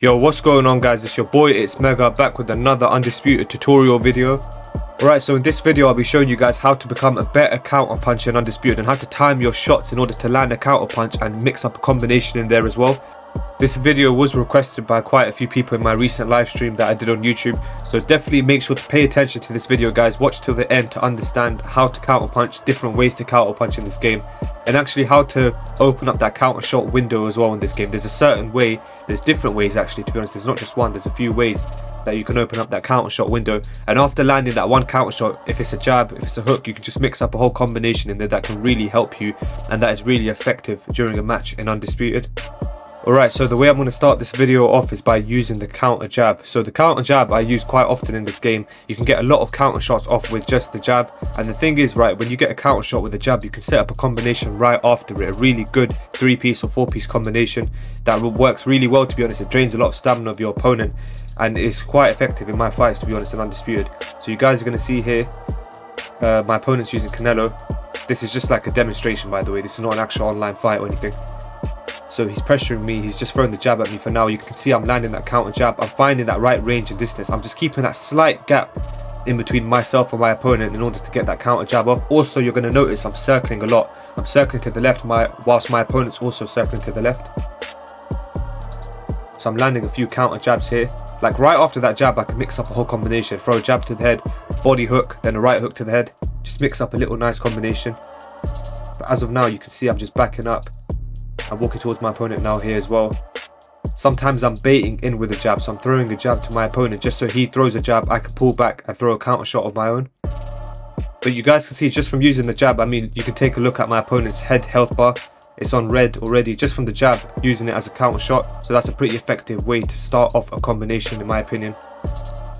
Yo, what's going on guys, it's your boy ESBC back with another undisputed tutorial video. Alright, so in this video I'll be showing you guys how to become a better counter puncher in Undisputed and how to time your shots in order to land a counter punch and mix up a combination in there as well. This video was requested by quite a few people in my recent live stream that I did on YouTube, so definitely make sure to pay attention to this video guys, watch till the end to understand how to counter punch, different ways to counter punch in this game, and actually how to open up that counter shot window as well in this game. There's a certain way, there's different ways actually, to be honest, there's not just one, there's a few ways that you can open up that counter shot window, and after landing that one counter shot, if it's a jab, if it's a hook, you can just mix up a whole combination in there that can really help you and that is really effective during a match in Undisputed. Alright, so the way I'm going to start this video off is by using the counter jab. So the counter jab I use quite often in this game. You can get a lot of counter shots off with just the jab, and the thing is, right, when you get a counter shot with a jab, you can set up a combination right after it, a really good 3-piece or 4-piece combination that works really well, to be honest. It drains a lot of stamina of your opponent and it's quite effective in my fights, to be honest, in Undisputed. So you guys are going to see here my opponent's using Canelo. This is just like a demonstration, by the way, this is not an actual online fight or anything. So he's pressuring me, he's just throwing the jab at me for now. You can see I'm landing that counter jab, I'm finding that right range and distance. I'm just keeping that slight gap in between myself and my opponent in order to get that counter jab off. Also, you're going to notice I'm circling a lot. I'm circling to the left whilst my opponent's also circling to the left. So I'm landing a few counter jabs here. Like right after that jab, I can mix up a whole combination. Throw a jab to the head, body hook, then a right hook to the head. Just mix up a little nice combination. But as of now, you can see I'm just backing up. I'm walking towards my opponent now here as well. Sometimes I'm baiting in with a jab, so I'm throwing a jab to my opponent just so he throws a jab, I can pull back and throw a counter shot of my own. But you guys can see just from using the jab, I mean, you can take a look at my opponent's head health bar. It's on red already just from the jab, using it as a counter shot. So that's a pretty effective way to start off a combination in my opinion.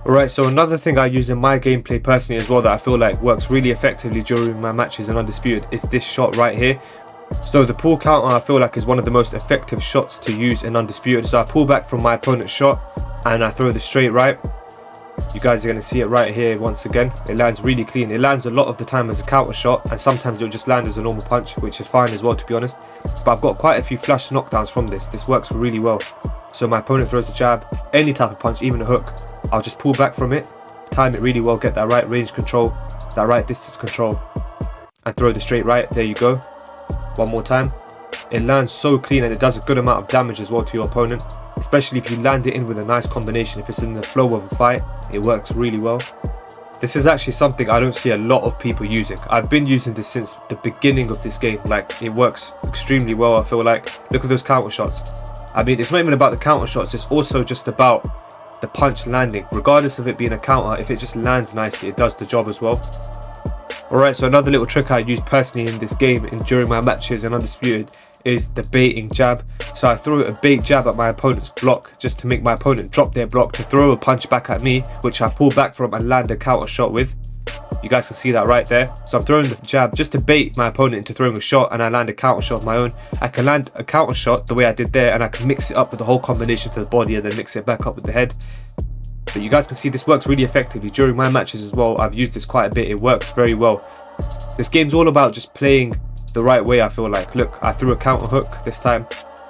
Alright, so another thing I use in my gameplay personally as well that I feel like works really effectively during my matches in Undisputed is this shot right here. So the pull counter I feel like is one of the most effective shots to use in Undisputed. So I pull back from my opponent's shot and I throw the straight right. You guys are going to see it right here once again. It lands really clean. It lands a lot of the time as a counter shot and sometimes it'll just land as a normal punch, which is fine as well, to be honest. But I've got quite a few flash knockdowns from this. This works really well. So my opponent throws a jab, any type of punch, even a hook, I'll just pull back from it, time it really well, get that right range control, that right distance control, and throw the straight right. There you go. One more time. It lands so clean and it does a good amount of damage as well to your opponent, especially if you land it in with a nice combination. If it's in the flow of a fight, it works really well. This is actually something I don't see a lot of people using. I've been using this since the beginning of this game. Like, it works extremely well, I feel like. Look at those counter shots. I mean, it's not even about the counter shots, it's also just about the punch landing. Regardless of it being a counter, if it just lands nicely, it does the job as well. Alright, so another little trick I use personally in this game and during my matches in Undisputed is the baiting jab. So I throw a bait jab at my opponent's block just to make my opponent drop their block to throw a punch back at me, which I pull back from and land a counter shot with. You guys can see that right there. So I'm throwing the jab just to bait my opponent into throwing a shot and I land a counter shot of my own. I can land a counter shot the way I did there and I can mix it up with the whole combination to the body and then mix it back up with the head. But you guys can see this works really effectively during my matches as well. I've used this quite a bit. It works very well. This game's all about just playing the right way, I feel like. Look, I threw a counter hook this time.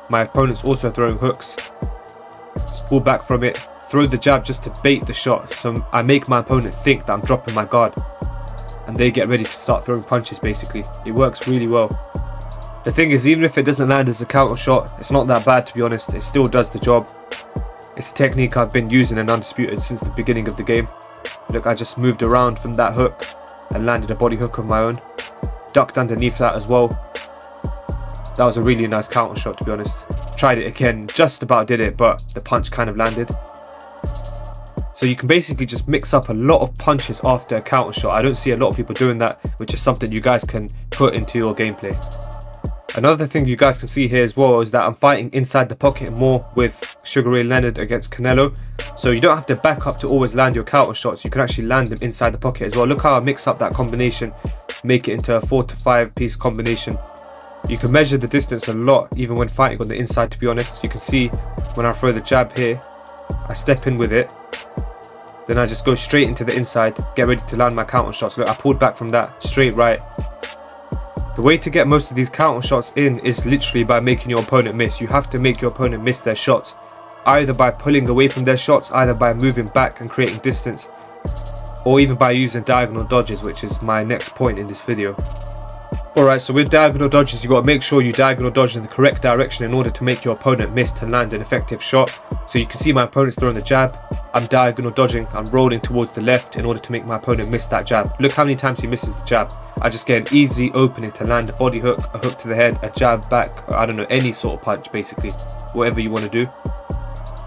My opponent's also throwing hooks. Just pull back from it. Throw the jab just to bait the shot. So I make my opponent think that I'm dropping my guard. And they get ready to start throwing punches basically. It works really well. The thing is, even if it doesn't land as a counter shot, it's not that bad, to be honest. It still does the job. It's a technique I've been using in Undisputed since the beginning of the game. Look, I just moved around from that hook and landed a body hook of my own. Ducked underneath that as well. That was a really nice counter shot, to be honest. Tried it again, just about did it, but the punch kind of landed. So you can basically just mix up a lot of punches after a counter shot. I don't see a lot of people doing that, which is something you guys can put into your gameplay. Another thing you guys can see here as well is that I'm fighting inside the pocket more with Sugar Ray Leonard against Canelo. So you don't have to back up to always land your counter shots. You can actually land them inside the pocket as well. Look how I mix up that combination, make it into a 4 to 5 piece combination. You can measure the distance a lot even when fighting on the inside, to be honest. You can see when I throw the jab here, I step in with it. Then I just go straight into the inside, get ready to land my counter shots. Look, I pulled back from that, straight right. The way to get most of these counter shots in is literally by making your opponent miss. You have to make your opponent miss their shots. either by pulling away from their shots, either by moving back and creating distance, or even by using diagonal dodges, which is my next point in this video. Alright, so with diagonal dodges, you got to make sure you diagonal dodge in the correct direction in order to make your opponent miss to land an effective shot. So you can see my opponent's throwing the jab, I'm diagonal dodging, I'm rolling towards the left in order to make my opponent miss that jab. Look how many times he misses the jab. I just get an easy opening to land a body hook, a hook to the head, a jab back, or I don't know, any sort of punch basically, whatever you want to do.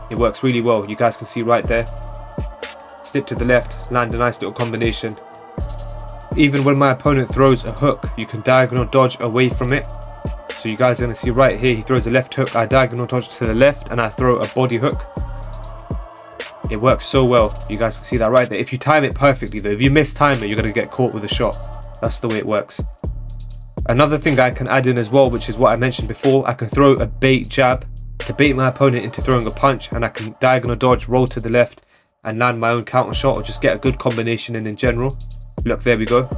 It works really well, you guys can see right there. Slip to the left, land a nice little combination. Even when my opponent throws a hook, you can diagonal dodge away from it. So you guys are going to see right here, he throws a left hook, I diagonal dodge to the left and I throw a body hook. It works so well, you guys can see that right there. If you time it perfectly though, if you miss time it, you're going to get caught with a shot. That's the way it works. Another thing I can add in as well, which is what I mentioned before, I can throw a bait jab to bait my opponent into throwing a punch, and I can diagonal dodge, roll to the left and land my own counter shot, or just get a good combination in general. Look, there we go.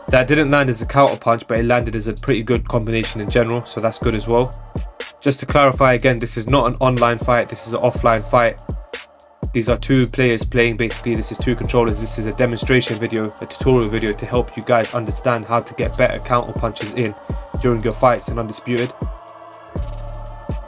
That didn't land as a counter punch, but it landed as a pretty good combination in general, so that's good as well. Just to clarify again, this is not an online fight, this is an offline fight. These are two players playing, basically this is two controllers. This is a demonstration video, a tutorial video to help you guys understand how to get better counter punches in during your fights in Undisputed.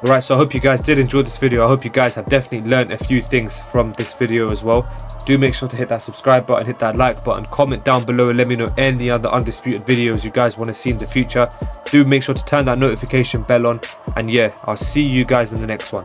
Alright, so I hope you guys did enjoy this video. I hope you guys have definitely learned a few things from this video as well. Do make sure to hit that subscribe button, hit that like button, comment down below and let me know any other Undisputed videos you guys want to see in the future. Do make sure to turn that notification bell on, and yeah, I'll see you guys in the next one.